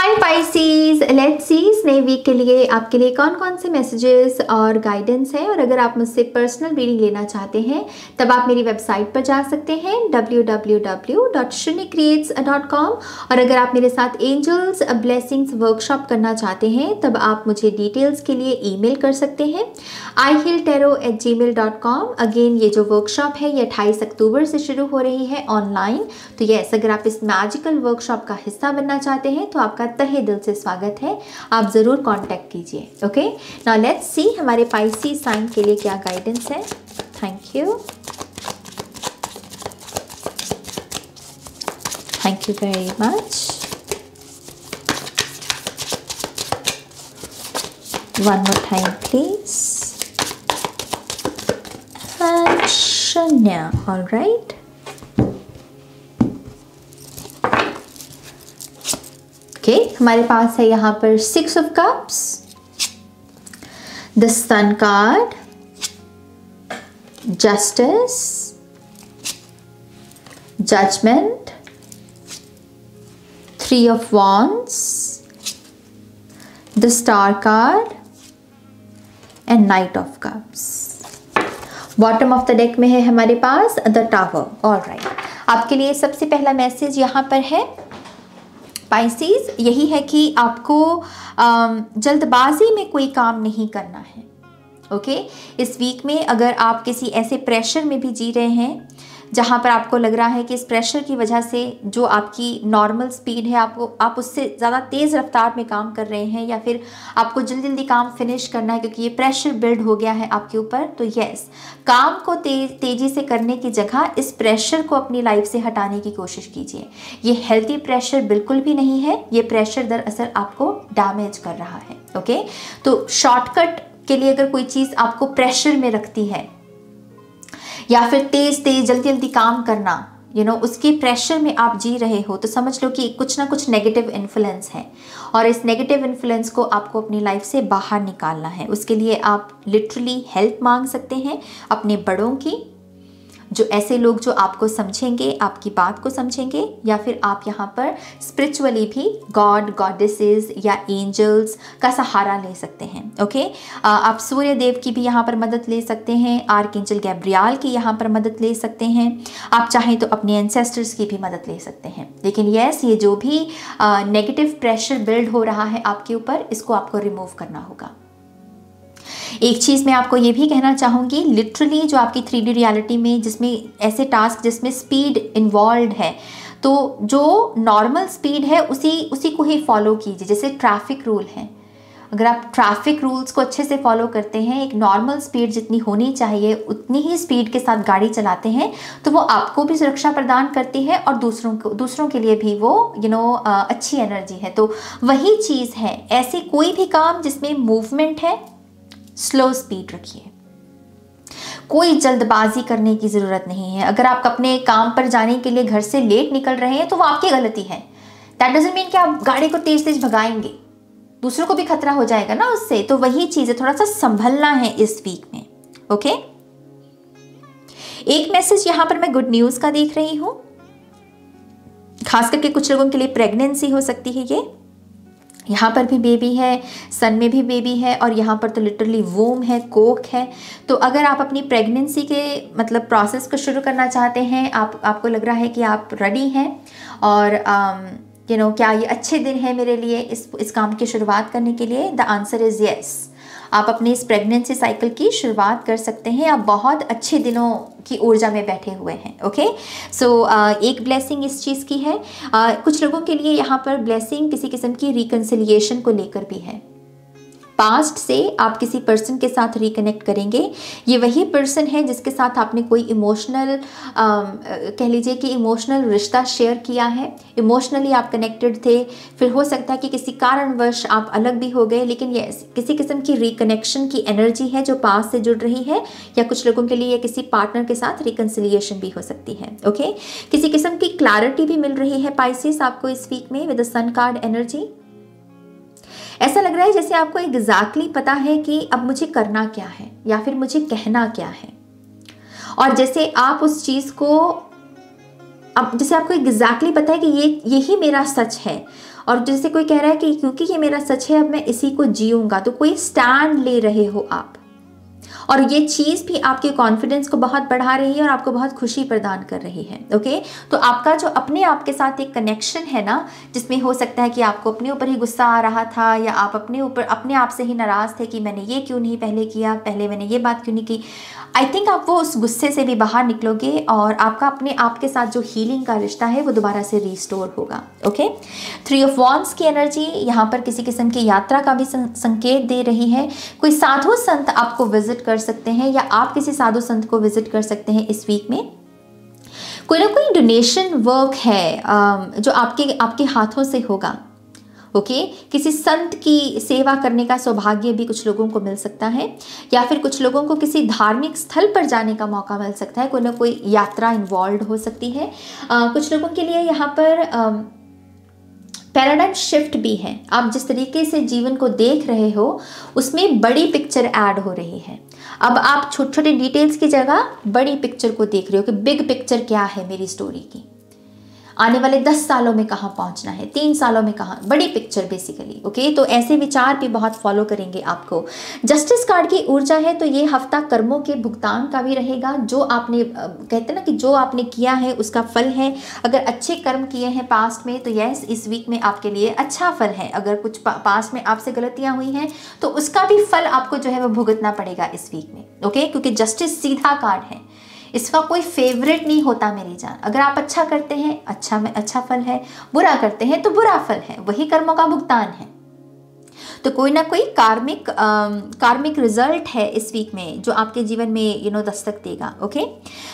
Hi Pisces, let's see इस नए week के लिए आपके लिए कौन कौन से मैसेजेस और गाइडेंस है। और अगर आप मुझसे पर्सनल रीडिंग लेना चाहते हैं तब आप मेरी वेबसाइट पर जा सकते हैं www.shunnicreates.com। और अगर आप मेरे साथ एंजल्स ब्लेसिंग्स वर्कशॉप करना चाहते हैं तब आप मुझे डिटेल्स के लिए ईमेल कर सकते हैं ihealtarot@gmail.com। अगेन ये जो वर्कशॉप है ये 28 अक्टूबर से शुरू हो रही है ऑनलाइन। तो यस, अगर आप इस मैजिकल वर्कशॉप का हिस्सा बनना चाहते हैं तो आपका तहे दिल से स्वागत है। आप ज़रूर कांटेक्ट कीजिए। ओके, नाउ लेट्स सी हमारे पाइसी साइन के लिए क्या गाइडेंस है। Thank you very much. One more time please. And शून्य। ऑलराइट, हमारे पास है यहाँ पर 6 of cups, the sun card, justice, judgment, 3 of wands, the star card and knight of cups. Bottom of the deck में है हमारे पास द टावर। ऑलराइट, आपके लिए सबसे पहला मैसेज यहाँ पर है पाइसीज, यही है कि आपको जल्दबाजी में कोई काम नहीं करना है। ओके, इस वीक में अगर आप किसी ऐसे प्रेशर में भी जी रहे हैं जहाँ पर आपको लग रहा है कि इस प्रेशर की वजह से जो आपकी नॉर्मल स्पीड है आप उससे ज़्यादा तेज़ रफ्तार में काम कर रहे हैं, या फिर आपको जल्दी जल्दी काम फिनिश करना है क्योंकि ये प्रेशर बिल्ड हो गया है आपके ऊपर, तो यस, काम को तेज़ी से करने की जगह इस प्रेशर को अपनी लाइफ से हटाने की कोशिश कीजिए। ये हेल्थी प्रेशर बिल्कुल भी नहीं है, ये प्रेशर दरअसल आपको डैमेज कर रहा है। ओके, तो शॉर्टकट के लिए अगर कोई चीज़ आपको प्रेशर में रखती है या फिर तेज जल्दी जल्दी काम करना, उसके प्रेशर में आप जी रहे हो, तो समझ लो कि कुछ ना कुछ नेगेटिव इन्फ्लुएंस है और इस नेगेटिव इन्फ्लुएंस को आपको अपनी लाइफ से बाहर निकालना है। उसके लिए आप लिटरली हेल्प मांग सकते हैं अपने बड़ों की, जो ऐसे लोग जो आपको समझेंगे, आपकी बात को समझेंगे, या फिर आप यहाँ पर स्पिरिचुअली भी गॉड, गॉडेसेस या एंजल्स का सहारा ले सकते हैं। ओके, आप सूर्य देव की भी यहाँ पर मदद ले सकते हैं, आर्कएंजल गैब्रियल की यहाँ पर मदद ले सकते हैं, आप चाहें तो अपने एंसेस्टर्स की भी मदद ले सकते हैं। लेकिन यस, ये जो भी नेगेटिव प्रेशर बिल्ड हो रहा है आपके ऊपर, इसको आपको रिमूव करना होगा। एक चीज़ मैं आपको ये भी कहना चाहूँगी, लिटरली जो आपकी 3D रियलिटी में जिसमें ऐसे टास्क जिसमें स्पीड इन्वॉल्व है, तो जो नॉर्मल स्पीड है उसी को ही फॉलो कीजिए। जैसे ट्रैफिक रूल है, अगर आप ट्रैफिक रूल्स को अच्छे से फॉलो करते हैं, एक नॉर्मल स्पीड जितनी होनी चाहिए उतनी ही स्पीड के साथ गाड़ी चलाते हैं, तो वो आपको भी सुरक्षा प्रदान करती है और दूसरों के लिए भी वो अच्छी एनर्जी है। तो वही चीज़ है, ऐसे कोई भी काम जिसमें मूवमेंट है, स्लो स्पीड रखिए, कोई जल्दबाजी करने की ज़रूरत नहीं है। अगर आप अपने काम पर जाने के लिए घर से लेट निकल रहे हैं तो वो आपकी गलती है। दैट डजंट मीन कि आप गाड़ी को तेज तेज भगाएंगे, दूसरों को भी खतरा हो जाएगा ना उससे। तो वही चीज़ है, थोड़ा सा संभलना है इस वीक में। ओके, एक मैसेज यहाँ पर मैं गुड न्यूज़ का देख रही हूँ, खास करके कुछ लोगों के लिए प्रेगनेंसी हो सकती है। ये यहाँ पर भी बेबी है, सन में भी बेबी है, और यहाँ पर तो लिटरली वोम है, कोक है। तो अगर आप अपनी प्रेगनेंसी के प्रोसेस को शुरू करना चाहते हैं, आपको लग रहा है कि आप रेडी हैं और क्या ये अच्छे दिन है मेरे लिए इस काम की शुरुआत करने के लिए, द आंसर इज़ येस। आप अपनी इस प्रेगनेंसी साइकिल की शुरुआत कर सकते हैं। आप बहुत अच्छे दिनों की ऊर्जा में बैठे हुए हैं। ओके, सो एक ब्लेसिंग इस चीज़ की है। कुछ लोगों के लिए यहाँ पर ब्लेसिंग किसी किस्म की रिकन्सिलिएशन को लेकर भी है। पास्ट से आप किसी पर्सन के साथ रिकनेक्ट करेंगे। ये वही पर्सन है जिसके साथ आपने कोई इमोशनल कह लीजिए कि इमोशनल रिश्ता शेयर किया है, इमोशनली आप कनेक्टेड थे, फिर हो सकता है कि किसी कारणवश आप अलग भी हो गए, लेकिन ये किसी किस्म की रिकनेक्शन की एनर्जी है जो पास्ट से जुड़ रही है। या कुछ लोगों के लिए किसी पार्टनर के साथ रिकन्सिलिएशन भी हो सकती है। ओके, किसी किस्म की क्लैरिटी भी मिल रही है पाइसेस आपको इस वीक में with the sun card energy. ऐसा लग रहा है जैसे आपको एग्जैक्टली पता है कि अब मुझे करना क्या है या फिर मुझे कहना क्या है, और जैसे आप उस चीज़ को अब जैसे आपको एग्जैक्टली पता है कि यही मेरा सच है और जैसे कोई कह रहा है कि क्योंकि ये मेरा सच है अब मैं इसी को जीऊंगा, तो कोई स्टैंड ले रहे हो आप, और ये चीज़ भी आपके कॉन्फिडेंस को बहुत बढ़ा रही है और आपको बहुत खुशी प्रदान कर रही है। ओके, तो आपका जो अपने आप के साथ एक कनेक्शन है ना, जिसमें हो सकता है कि आपको अपने ऊपर ही गुस्सा आ रहा था, या आप अपने आप से ही नाराज़ थे कि मैंने ये क्यों नहीं पहले किया, पहले मैंने ये बात क्यों नहीं की। आई थिंक आप वो उस गुस्से से भी बाहर निकलोगे और आपका अपने आप के साथ जो हीलिंग का रिश्ता है वो दोबारा से रिस्टोर होगा। ओके, 3 ऑफ वॉन्ड्स की एनर्जी यहाँ पर किसी किस्म की यात्रा का भी संकेत दे रही है। कोई साधु संत आपको विजिट कर सकते हैं या आप किसी साधु संत को विजिट कर सकते हैं इस वीक में। कोई ना कोई डोनेशन वर्क है जो आपके हाथों से होगा। ओके, किसी संत की सेवा करने का सौभाग्य भी कुछ लोगों को मिल सकता है, या फिर कुछ लोगों को किसी धार्मिक स्थल पर जाने का मौका मिल सकता है। कोई ना कोई यात्रा इन्वॉल्व हो सकती है। कुछ लोगों के लिए यहाँ पर पैराडाइम शिफ्ट भी है। आप जिस तरीके से जीवन को देख रहे हो उसमें बड़ी पिक्चर ऐड हो रही है। अब आप छोटे छोटे डिटेल्स की जगह बड़ी पिक्चर को देख रहे हो कि बिग पिक्चर क्या है मेरी स्टोरी की, आने वाले 10 सालों में कहाँ पहुँचना है, 3 सालों में कहाँ, बड़ी पिक्चर बेसिकली। ओके, तो ऐसे विचार भी बहुत फॉलो करेंगे आपको। जस्टिस कार्ड की ऊर्जा है, तो ये हफ्ता कर्मों के भुगतान का भी रहेगा। जो आपने कहते हैं ना कि जो आपने किया है उसका फल है। अगर अच्छे कर्म किए हैं पास्ट में तो यस, इस वीक में आपके लिए अच्छा फल है। अगर कुछ पास्ट में आपसे गलतियाँ हुई हैं तो उसका भी फल आपको जो है वो भुगतना पड़ेगा इस वीक में। ओके, क्योंकि जस्टिस सीधा कार्ड है, इसका कोई फेवरेट नहीं होता मेरी जान। अगर आप अच्छा करते हैं अच्छा में अच्छा फल है, बुरा करते हैं तो बुरा फल है, वही कर्मों का भुगतान है। तो कोई ना कोई कार्मिक रिजल्ट है इस वीक में जो आपके जीवन में दस्तक देगा। ओके,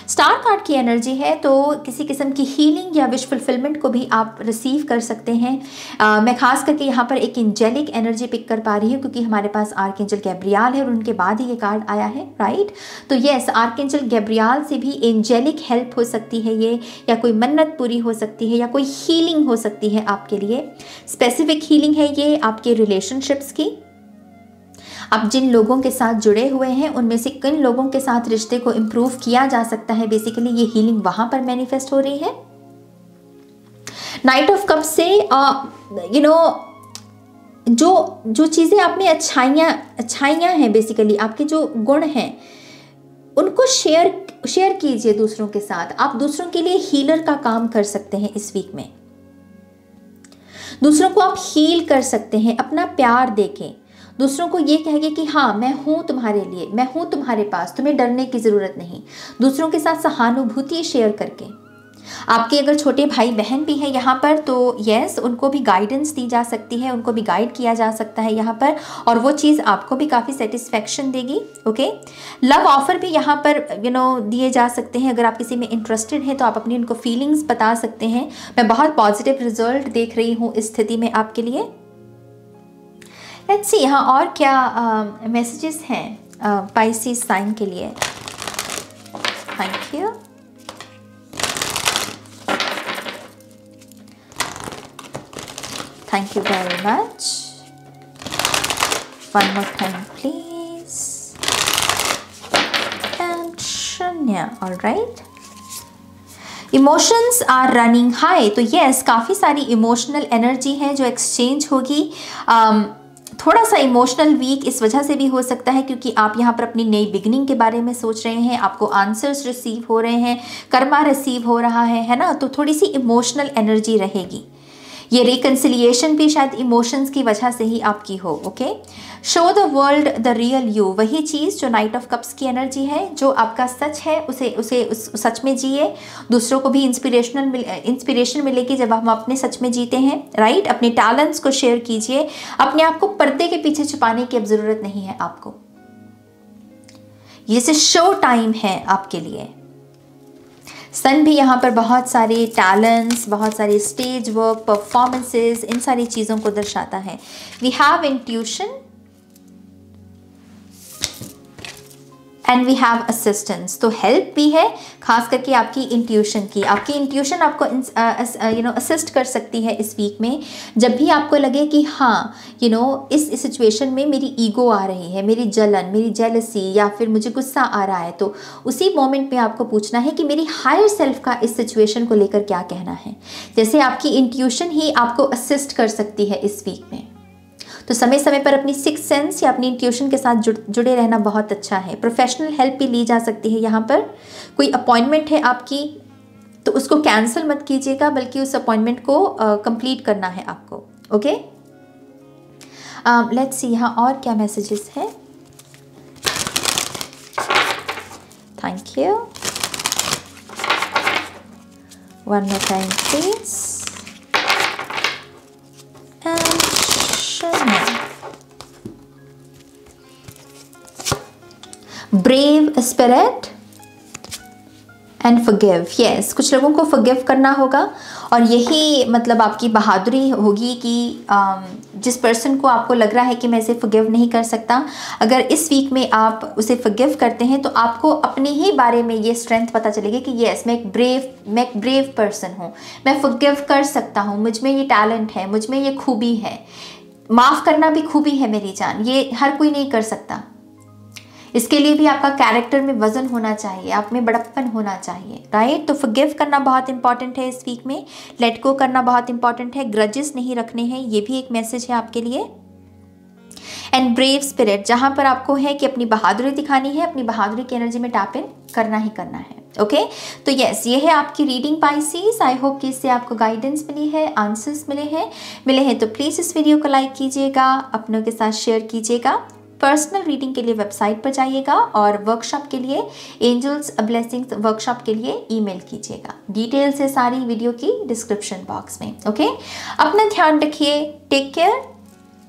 स्टार कार्ड की एनर्जी है, तो किसी किस्म की हीलिंग या विश फुलफिलमेंट को भी आप रिसीव कर सकते हैं। मैं खास करके यहाँ पर एक एंजेलिक एनर्जी पिक कर पा रही हूँ क्योंकि हमारे पास आर्कएंजल गैब्रियल है और उनके बाद ही ये कार्ड आया है, राइट। तो यस, आर्कएंजल गैब्रियल से भी एंजेलिक हेल्प हो सकती है ये, या कोई मन्नत पूरी हो सकती है, या कोई हीलिंग हो सकती है आपके लिए। स्पेसिफिक हीलिंग है ये आपके रिलेशनशिप्स की। आप जिन लोगों के साथ जुड़े हुए हैं उनमें से किन लोगों के साथ रिश्ते को इम्प्रूव किया जा सकता है, बेसिकली ये हीलिंग वहां पर मैनिफेस्ट हो रही है। नाइट ऑफ कप से जो चीजें आप में अच्छाइयां हैं, बेसिकली आपके जो गुण हैं उनको शेयर कीजिए दूसरों के साथ। आप दूसरों के लिए हीलर का काम कर सकते हैं इस वीक में। दूसरों को आप हील कर सकते हैं, अपना प्यार देके दूसरों को ये कहेंगे कि हाँ मैं हूँ तुम्हारे लिए, मैं हूँ तुम्हारे पास, तुम्हें डरने की ज़रूरत नहीं। दूसरों के साथ सहानुभूति शेयर करके। आपके अगर छोटे भाई बहन भी हैं यहाँ पर तो यस, उनको भी गाइडेंस दी जा सकती है, उनको भी गाइड किया जा सकता है यहाँ पर, और वो चीज़ आपको भी काफ़ी सेटिस्फेक्शन देगी। ओके, लव ऑफर भी यहाँ पर दिए जा सकते हैं। अगर आप किसी में इंटरेस्टेड हैं तो आप अपनी उनको फीलिंग्स बता सकते हैं। मैं बहुत पॉजिटिव रिजल्ट देख रही हूँ इस स्थिति में आपके लिए। लेट्स सी यहाँ और क्या मैसेजेस हैं पाइसेस साइन के लिए। Thank you. Thank you very much. One more time, please. And Shanya, all right. Emotions are running high. तो yes, काफ़ी सारी इमोशनल एनर्जी है जो एक्सचेंज होगी। थोड़ा सा इमोशनल वीक इस वजह से भी हो सकता है क्योंकि आप यहाँ पर अपनी नई बिगनिंग के बारे में सोच रहे हैं, आपको आंसर्स रिसीव हो रहे हैं, कर्मा रिसीव हो रहा है ना, तो थोड़ी सी इमोशनल एनर्जी रहेगी। ये रिकन्सिलिएशन भी शायद इमोशंस की वजह से ही आपकी हो। Okay, show the world the real you, वही चीज़ जो नाइट ऑफ कप्स की एनर्जी है, जो आपका सच है उसे उस सच में जिए। दूसरों को भी इंस्पिरेशन मिलेगी जब हम अपने सच में जीते हैं, राइट। अपने टैलेंट्स को शेयर कीजिए, अपने आप को पर्दे के पीछे छुपाने की अब ज़रूरत नहीं है आपको। ये से शो टाइम है आपके लिए। सन भी यहाँ पर बहुत सारे टैलेंट्स, बहुत सारे स्टेज वर्क, परफॉर्मेंसेस, इन सारी चीज़ों को दर्शाता है। We have intuition and we have assistance. तो हेल्प भी है, खास करके आपकी इंट्यूशन की। आपकी इंट्यूशन आपको असिस्ट कर सकती है इस वीक में। जब भी आपको लगे कि हाँ इस सिचुएशन में मेरी ईगो आ रही है, मेरी जलन, मेरी जेलसी, या फिर मुझे गुस्सा आ रहा है, तो उसी मोमेंट में आपको पूछना है कि मेरी हायर सेल्फ का इस सिचुएशन को लेकर क्या कहना है। जैसे आपकी इंट्यूशन ही आपको असिस्ट कर सकती है इस वीक में। तो समय समय पर अपनी सिक्स सेंस या अपनी इंट्यूशन के साथ जुड़े रहना बहुत अच्छा है। प्रोफेशनल हेल्प भी ली जा सकती है। यहाँ पर कोई अपॉइंटमेंट है आपकी तो उसको कैंसिल मत कीजिएगा, बल्कि उस अपॉइंटमेंट को कंप्लीट करना है आपको। ओके, लेट्स सी यहाँ और क्या मैसेजेस है। Thank you. One more time please. Brave spirit and forgive. Yes, कुछ लोगों को फॉरगिव करना होगा और यही मतलब आपकी बहादुरी होगी कि जिस पर्सन को आपको लग रहा है कि मैं इसे फॉरगिव नहीं कर सकता, अगर इस वीक में आप उसे फॉरगिव करते हैं तो आपको अपने ही बारे में ये स्ट्रेंथ पता चलेगी कि यस, मैं एक ब्रेव पर्सन हूँ, मैं फॉरगिव कर सकता हूँ, मुझ में ये टैलेंट है, मुझ में ये खूबी है। माफ़ करना भी खूबी है मेरी जान, ये हर कोई नहीं कर सकता। इसके लिए भी आपका कैरेक्टर में वजन होना चाहिए, आप में बड़प्पन होना चाहिए, राइट। तो फॉरगिव करना बहुत इंपॉर्टेंट है इस वीक में, लेट गो करना बहुत इंपॉर्टेंट है, ग्रजेस नहीं रखने हैं, ये भी एक मैसेज है आपके लिए। एंड ब्रेव स्पिरिट, जहां पर आपको है कि अपनी बहादुरी दिखानी है, अपनी बहादुरी की एनर्जी में टैप इन करना ही करना है। ओके, तो यस, ये है आपकी रीडिंग पाइसेस। आई होप कि इससे आपको गाइडेंस मिली है, आंसर्स मिले हैं तो प्लीज़ इस वीडियो को लाइक कीजिएगा, अपनों के साथ शेयर कीजिएगा। पर्सनल रीडिंग के लिए वेबसाइट पर जाइएगा और वर्कशॉप के लिए, एंजल्स ब्लेसिंग्स वर्कशॉप के लिए ईमेल कीजिएगा। डिटेल्स है सारी वीडियो की डिस्क्रिप्शन बॉक्स में। ओके, अपना ध्यान रखिए, टेक केयर,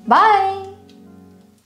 बाय।